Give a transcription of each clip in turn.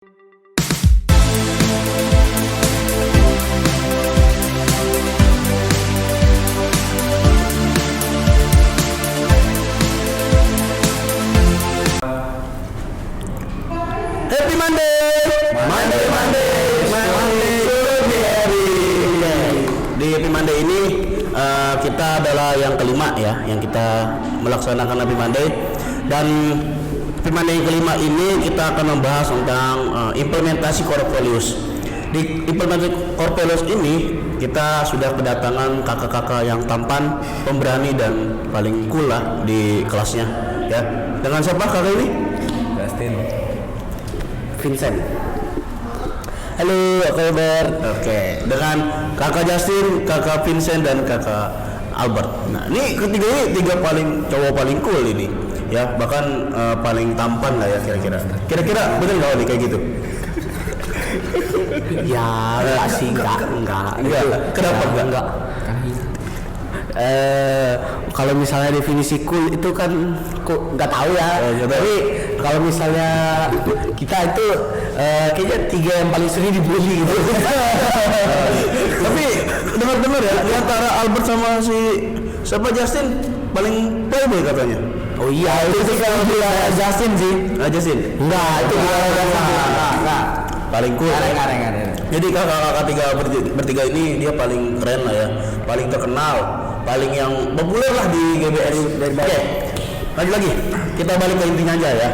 Happy Monday. Di Happy Monday ini kita adalah yang kelima ya, yang kita melaksanakan Happy Monday. Dan Happy Monday yang kelima ini kita akan membahas tentang implementasi core values. Di implementasi core values ini kita sudah kedatangan kakak-kakak yang tampan, pemberani dan paling cool lah di kelasnya ya. Dengan siapa kakak ini? Justin. Vincent. Halo, apa kabar? Oke, dengan kakak Justin, kakak Vincent dan kakak Albert. Nah, ini tiga paling cowok paling cool ini, ya bahkan paling tampan lah ya kira-kira. Kira-kira betul nggak nih kayak gitu? Ya enggak sih, enggak. Kenapa enggak? Kalau misalnya definisi cool itu kan kok nggak tahu ya. Tapi kalau misalnya kita itu kayaknya tiga yang paling sering dibully gitu. Tapi dengar-dengar ya, di antara Albert sama si siapa Justin paling playboy katanya. Oh iya, itu sih kalau dia Justin sih. Justin? Enggak, itu dia enggak. Paling cool. Kareng. Jadi kakak-kakak bertiga ini dia paling keren lah ya, paling terkenal, paling yang populer lah di GBS. Oke, lanjut lagi. Kita balik ke intinya aja ya.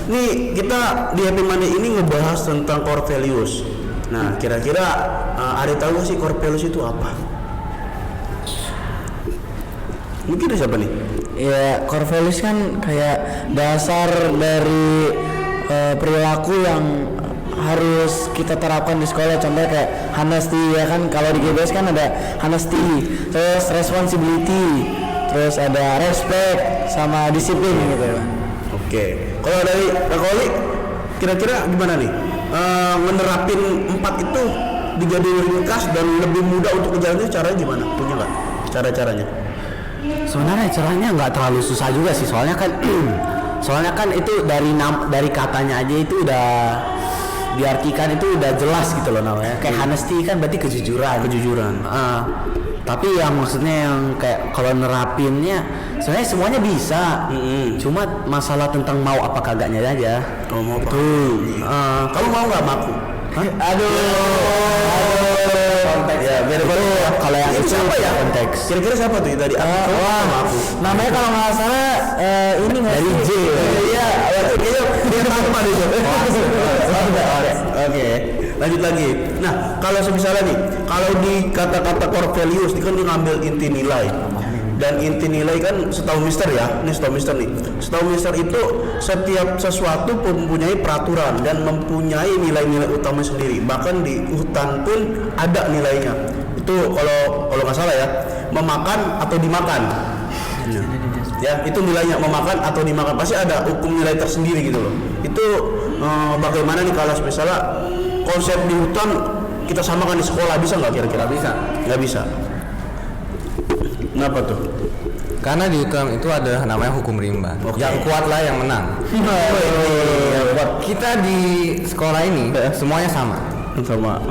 Nih kita di Happy Monday ini ngebahas tentang core values. Nah, kira-kira ada tahu gak sih core values itu apa? Mungkin ada siapa nih? Ya, core values kan kayak dasar dari perilaku yang harus kita terapkan di sekolah. Contohnya kayak honesty ya kan, kalau di GBS kan ada honesty, terus responsibility, terus ada respect sama disiplin gitu ya. Oke, kalau dari Kak Oli, kira-kira gimana nih? Menerapin 4 itu dijadiin ringkas dan lebih mudah untuk menjalannya, caranya gimana? Punya nggak cara-caranya? Sebenarnya caranya nggak terlalu susah juga sih, soalnya kan itu dari katanya aja itu udah diartikan, itu udah jelas gitu loh namanya. Kayak honesty kan berarti kejujuran. Tapi yang maksudnya yang kayak kalau nerapinnya sebenarnya semuanya bisa. Cuma masalah tentang mau apa kagaknya aja. Kalau mau betul. Kamu mau nggak maku? Aduh. Konteks ya, biar kalau yang itu siapa ya? Konteks. Kira-kira siapa tuh tadi? Aku. Namanya kalau nggak salah ini dari J. Iya, kayaknya dia tampan itu. Oke, lanjut lagi. Nah, kalau misalnya nih, kalau di kata-kata core values, kan dia ngambil inti nilai. Dan inti nilai kan setahu Mister ya, ini setahu Mister nih. Setahu Mister itu setiap sesuatu mempunyai peraturan dan mempunyai nilai-nilai utama sendiri. Bahkan di hutan pun ada nilainya. Itu kalau nggak salah ya, memakan atau dimakan. Ya, itu nilainya memakan atau dimakan, pasti ada hukum nilai tersendiri gitu loh. Itu bagaimana nih kalau misalnya konsep di hutan kita samakan di sekolah, bisa nggak kira-kira? Nggak bisa. Kenapa tuh? Karena di hutan itu ada namanya hukum rimba. Yang kuat lah yang menang. Kita di sekolah ini semuanya sama.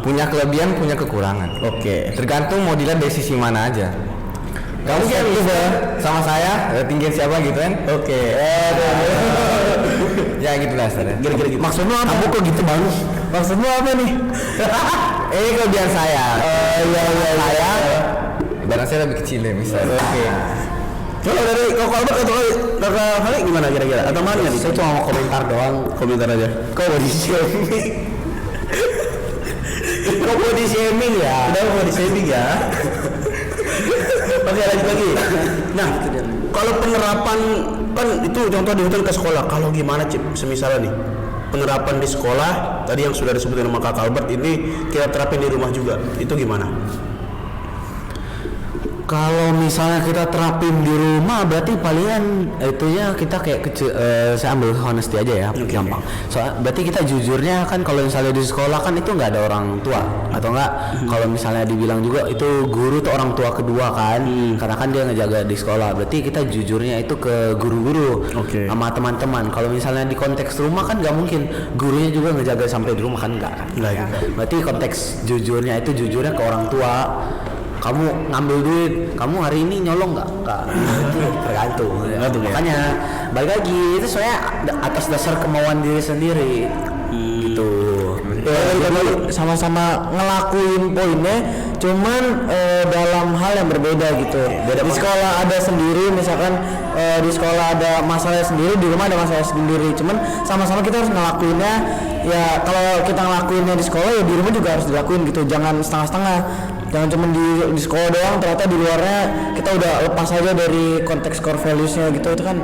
Punya kelebihan, punya kekurangan. Oke. Tergantung mau dilihat dari sisi mana aja. Kamu kayak gitu sama saya, tinggi siapa gitu kan? Oke. Ya gitulah saudara. Kira-kira gitu. Maksudmu apa? Kamu kok gitu bang? Maksudmu apa nih? Ini kelebihan saya. Iya. Saya ibarat saya lebih kecil ya misalnya. Oke. Kalau dari Koko Albert atau Kakak Halik gimana kira-kira? Atau mana nih? Saya cuma mau komentar doang. Komentar aja. Kok body shaming? Kok body shaming ya? Udah mau di saving ya. Oke, lanjut lagi. Nah, kalau penerapan kan itu contoh di hutan ke sekolah. Kalau gimana Cip? Semisalnya nih penerapan di sekolah tadi yang sudah disebutkan sama Kak Albert ini kita terapin di rumah juga. Itu gimana? Kalau misalnya kita terapin di rumah berarti palingan itunya kita kayak saya ambil honesty aja ya, gampang. Berarti kita jujurnya kan kalau misalnya di sekolah kan itu nggak ada orang tua atau enggak kalau misalnya dibilang juga itu guru tuh orang tua kedua kan, karena kan dia ngejaga di sekolah. Berarti kita jujurnya itu ke guru-guru sama teman-teman. Kalau misalnya di konteks rumah kan nggak mungkin gurunya juga ngejaga sampai di rumah kan enggak. Ya. Berarti konteks jujurnya itu jujurnya ke orang tua. Kamu ngambil duit, kamu hari ini nyolong nggak? Itu tergantung. Ya. Makanya balik lagi itu soalnya atas dasar kemauan diri sendiri. Gitu. Jadi sama-sama ngelakuin poinnya, cuman dalam hal yang berbeda gitu. Di sekolah ada sendiri, misalkan di sekolah ada masalah sendiri, di rumah ada masalah sendiri. Cuman sama-sama kita harus ngelakuinnya. Ya kalau kita ngelakuinnya di sekolah ya di rumah juga harus dilakuin gitu. Jangan setengah-setengah. Jangan cuma di sekolah doang, ternyata di luarnya kita udah lepas aja dari konteks core values-nya gitu. Itu kan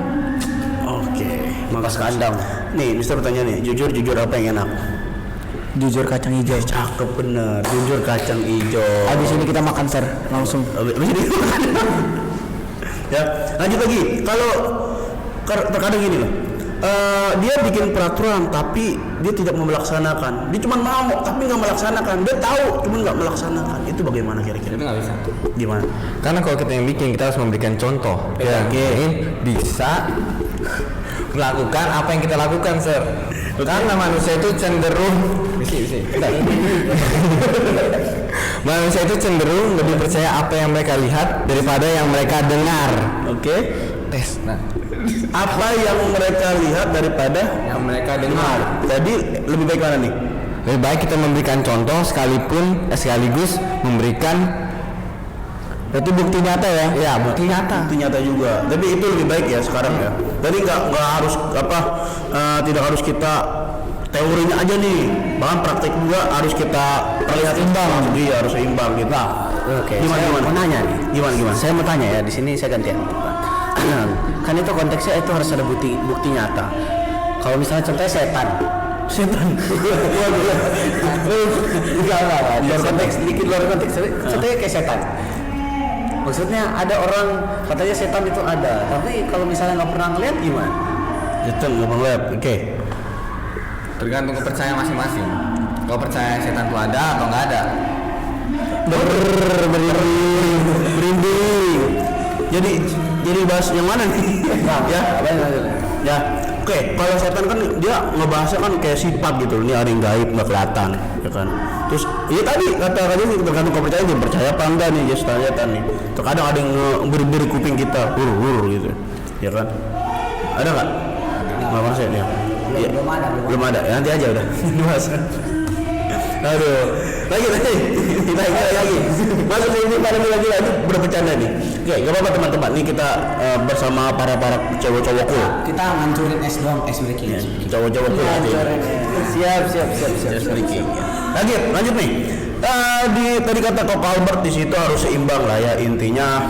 Makas kandang. Nih, Mister bertanya nih, jujur apa yang enak? jujur kacang hijau. Cakep bener, jujur kacang hijau. Habis ini kita makan ser langsung. Habis ini ya, lanjut lagi. Kalau terkadang gini loh. Dia bikin peraturan tapi dia tidak melaksanakan. Dia cuma mau tapi nggak melaksanakan. Dia tahu cuma nggak melaksanakan. Itu bagaimana kira-kira? Itu nggak bisa. Gimana? Karena kalau kita yang bikin, kita harus memberikan contoh. Ingin bisa melakukan apa yang kita lakukan, Sir. Karena manusia itu cenderung manusia itu cenderung lebih percaya apa yang mereka lihat daripada yang mereka dengar. Oke. Tes. Nah, Apa yang mereka lihat daripada yang mereka dengar. Jadi lebih baik mana nih? Lebih baik kita memberikan contoh sekaligus memberikan Berarti bukti nyata ya? ya bukti nyata. Itu nyata juga. Tapi itu lebih baik ya sekarang ya. Jadi nggak harus tidak harus kita teorinya aja nih. Bahkan praktek juga harus kita terlihat imbang. Iya harus seimbang gitu. Oke. Gimana? Mau nanya nih. Gimana? Saya mau tanya ya, di sini saya gantian. Kan itu konteksnya itu harus ada bukti nyata. Kalau misalnya contohnya setan. Enggak. Luar konteks, dikit luar konteks. Contohnya kayak setan. Maksudnya ada orang katanya setan itu ada, tapi kalau misalnya nggak pernah ngeliat gimana? Itu nggak melihat. Oke. Tergantung kepercayaan masing-masing. Kalau percaya setan itu ada atau nggak ada. Berinding. Jadi bahas yang mana nih? Ya. Oke, kalau setan kan dia ngebahasnya kan kayak sifat gitu. Ini ada yang gaib nggak kelihatan, ya kan. Terus, ya tadi kata-katanya tergantung kepercayaan dia percaya apa enggak nih, just setan nih. Terkadang ada yang ngeberi kuping kita, hur gitu, ya kan. Ada nggak? Nggak masuk ya? Belum ada. Ya, nanti aja udah. Aduh, lagi. Masuk ke ini pada lagi berbercanda nih. Oke, nggak apa-apa teman-teman. Nih kita bersama para cowok-cowokku. Kita ngancurin es doang, es breaking. Cowok-cowokku nanti. Siap. Es breaking. Lanjut nih. Tadi kata Kok Albert di situ harus seimbang lah ya intinya.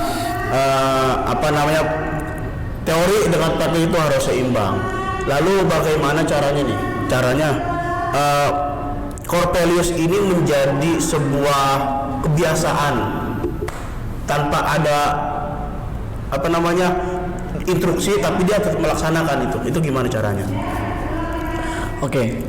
Teori dengan praktik itu harus seimbang. Lalu bagaimana caranya nih? Caranya core values ini menjadi sebuah kebiasaan tanpa ada instruksi tapi dia tetap melaksanakan itu gimana caranya? Oke,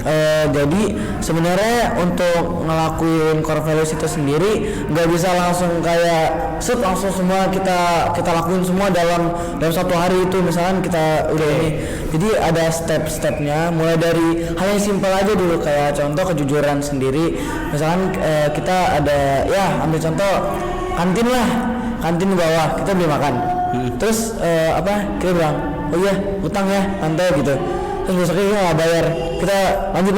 jadi sebenarnya untuk ngelakuin core values itu sendiri nggak bisa langsung kayak langsung semua kita lakuin semua dalam satu hari itu misalkan kita udah ini. Jadi ada step-stepnya, mulai dari hal yang simpel aja dulu kayak contoh kejujuran sendiri. Misalkan kita ada ambil contoh kantin bawah kita beli makan. Terus kita bilang oh iya utang ya tante gitu. Terus besoknya kita nggak bayar, kita lanjut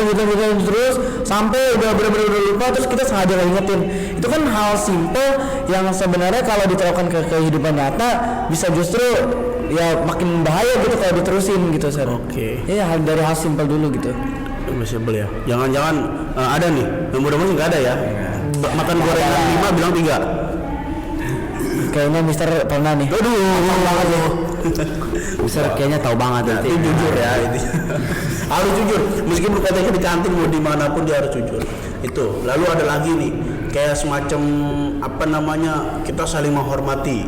terus sampai udah bener-bener lupa, terus kita sengaja nggak ingetin. Itu kan hal simple yang sebenarnya kalau diterapkan ke kehidupan nyata bisa justru ya makin bahaya gitu kalau diterusin gitu, Sir. Oke. Iya, dari hal simple dulu gitu. Simple ya. Jangan-jangan ada nih, mudah-mudahan nggak ada ya. Makan gorengan 5 bilang 3. Kayaknya Mister pernah nih. Mister kayaknya tahu banget Itu jujur ya ini. Harus jujur meskipun katanya di kantin mau dimanapun dia harus jujur itu. Lalu ada lagi nih kayak semacam apa namanya, kita saling menghormati.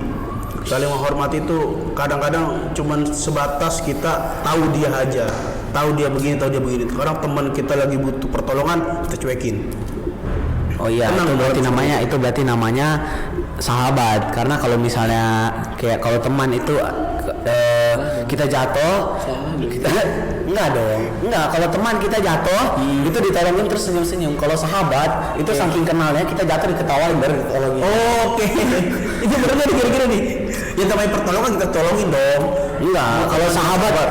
Saling menghormati itu kadang-kadang cuman sebatas kita tahu dia aja, tahu dia begini, tahu dia begini. Sekarang teman kita lagi butuh pertolongan, kita cuekin. Oh iya, Tenang, itu berarti namanya sahabat. Karena kalau misalnya kayak kalau teman itu kita jatuh, enggak dong. Enggak, kalau teman kita jatuh itu ditolongin terus senyum-senyum. Kalau sahabat itu saking kenalnya kita jatuh diketawain baru ditolongin. Oke. Ini benar kira-kira nih. Yang namanya pertolongan kita tolongin dong. Enggak, kalau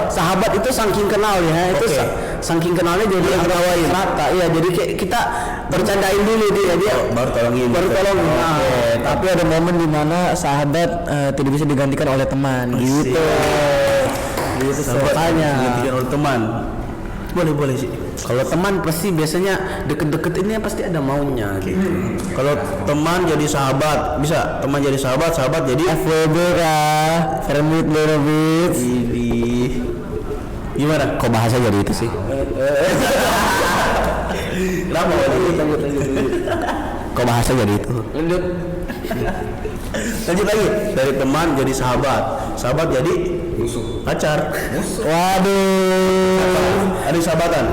sahabat itu saking kenalnya itu Oke. saking kenalnya jadi ketawain. Rata, iya jadi kayak kita bercandain dulu dia Baru tolongin. Nah, Tapi ada momen di mana sahabat tidak bisa digantikan oleh teman gitu. Gitu makanya. Digantikan oleh teman. Boleh sih. kalau teman pasti biasanya deket-deket ini pasti ada maunya gitu. Kalau teman jadi sahabat, bisa. Teman jadi sahabat jadi FWB kah? Friend with benefits. Gimana? Kok bahasa jadi itu sih? Kenapa? Kok bahasa jadi itu? Lanjut lagi. Dari teman jadi sahabat jadi musuh. Pacar. Waduh. Ada sahabatan.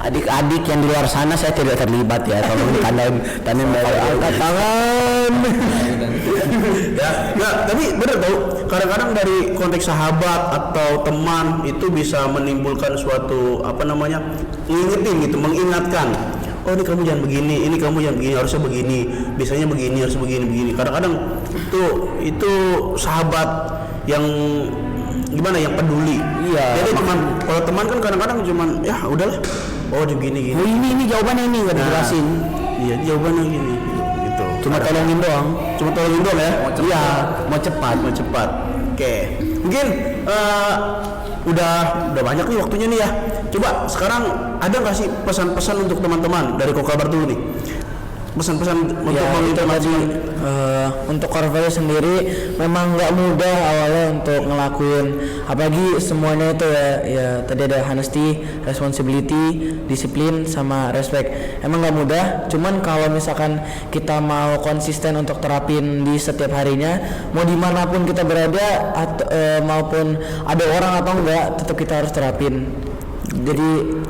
Adik-adik yang di luar sana saya tidak terlibat ya, tolong ditandain Angkat tangan. Ya, nggak, tapi bener tau. Kadang-kadang dari konteks sahabat atau teman itu bisa menimbulkan suatu apa namanya, ngingetin gitu, mengingatkan. Oh ini kamu jangan begini, ini kamu jangan begini, harusnya begini, biasanya begini, harus begini. Kadang-kadang itu sahabat yang gimana, yang peduli. Iya. Jadi kalau teman kan kadang-kadang cuman ya udahlah. Oh begini. Oh ini jawabannya ini nggak dijelasin. Iya jawabannya gini. Gitu. Cuma tolongin doang. Ya. Iya, mau cepat. Oke. Mungkin udah banyak nih waktunya nih ya. Coba sekarang ada nggak sih pesan-pesan untuk teman-teman dari Kokabar dulu nih? Pesan-pesan untuk menginformasi. Untuk Corvallis sendiri memang nggak mudah awalnya untuk ngelakuin, apalagi semuanya itu ya tadi ada honesty, responsibility, disiplin sama respect. Emang nggak mudah, cuman kalau misalkan kita mau konsisten untuk terapin di setiap harinya, mau dimanapun kita berada atau maupun ada orang atau enggak, tetap kita harus terapin. Jadi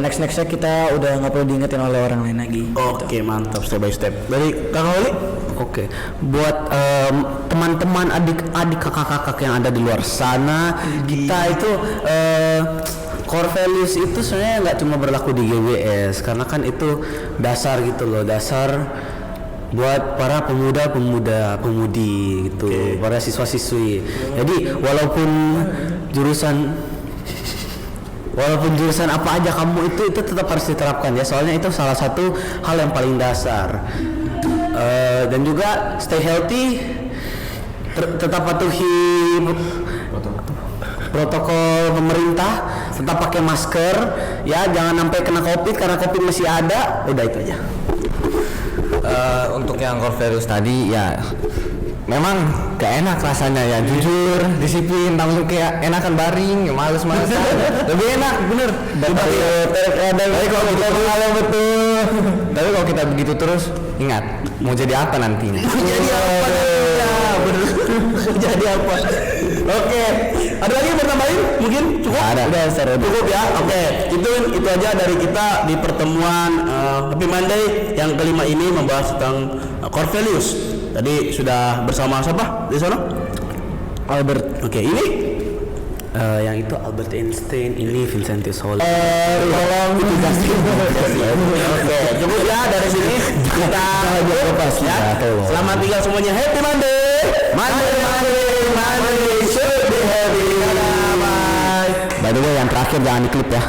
nextnya kita udah nggak perlu diingetin oleh orang lain lagi. Oke, mantap, step by step. Dari Kakak Oli? Oke, buat teman-teman adik-adik kakak-kakak yang ada di luar sana, kita itu core values itu sebenarnya nggak cuma berlaku di GWS, karena kan itu dasar gitu loh, dasar buat para pemuda-pemudi gitu, para siswa-siswi. Jadi walaupun jurusan apa aja kamu itu tetap harus diterapkan ya, soalnya itu salah satu hal yang paling dasar. Dan juga stay healthy, tetap patuhi protokol pemerintah, tetap pakai masker ya, jangan sampai kena COVID karena COVID masih ada. Udah itu aja. Untuk yang Corvallis tadi ya memang gak enak rasanya ya, jujur, disiplin, tamu kayak enakan baring, males-malesan. Lebih enak, bener. Tapi kalau kita begitu terus, ingat, mau jadi apa nantinya? Jadi apa? Bener. Jadi apa? Oke. Ada lagi yang mau tambahin? Mungkin cukup? Ada. Cukup ya. Oke. Itu aja dari kita di pertemuan Happy Monday yang kelima ini membahas tentang core values. Tadi sudah bersama siapa di sana? Albert. Oke, ini Yang itu Albert Einstein, ini Vincentius Hall. tolong Oke, cukup ya dari sini kita ya. Selamat tinggal semuanya. Happy Monday. Monday should be happy. Bye. By the way, yang terakhir jangan diklip ya.